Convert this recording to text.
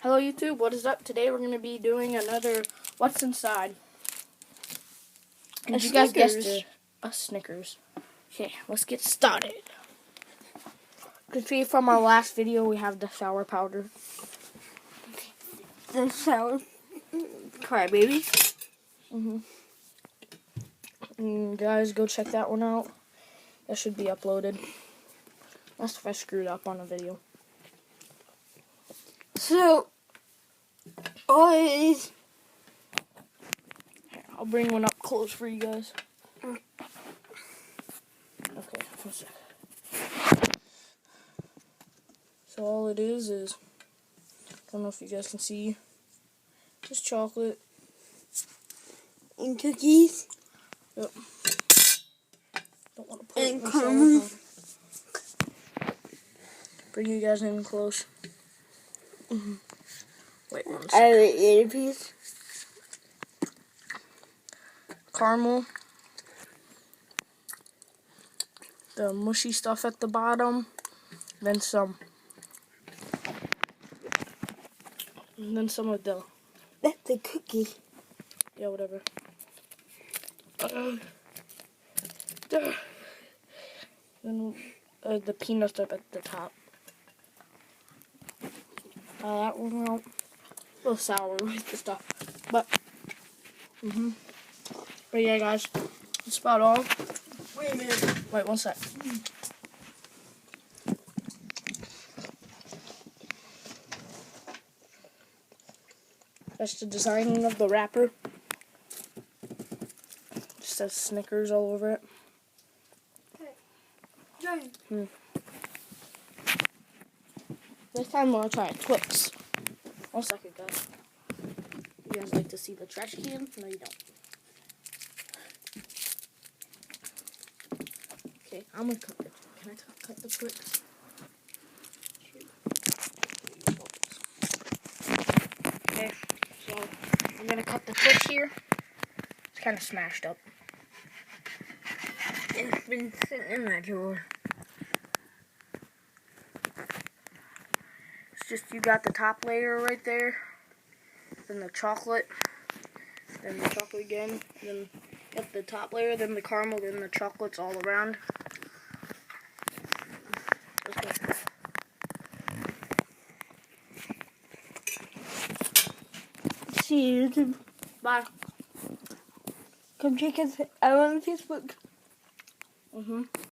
Hello YouTube, what is up? Today we're going to be doing another What's Inside. And you guys guessed it, a Snickers. Okay, let's get started. You can see from our last video we have the sour powder. The sour crybaby. Guys, go check that one out. That should be uploaded. That's if I screwed up on a video. So, all it is... Here, I'll bring one up close for you guys. Okay, 1 sec. So all it is, I don't know if you guys can see, just chocolate. And cookies. Yep. Don't want to put And it in caramel. sour. Bring you guys in close. Wait 1 I sec. have an earpiece. Caramel. The mushy stuff at the bottom. Then some. And then some of the, That's a cookie. yeah, whatever. Then the peanuts up at the top. That one out. A little sour with the stuff. But yeah, guys, that's about all. Wait a minute. Wait 1 sec. That's the designing of the wrapper. Just says Snickers all over it. This time I'm gonna try Twix. 1 second, guys. You guys like to see the trash can? No, you don't. Okay, I'm gonna cut it. Can I cut the Twix? Okay, so I'm gonna cut the Twix here. It's kind of smashed up. It's been sitting in my drawer. It's just you got the top layer right there, then the chocolate, then the chocolate again, then got the top layer, then the caramel, then the chocolates all around. Okay. See you YouTube. Bye. Come check us out on Facebook.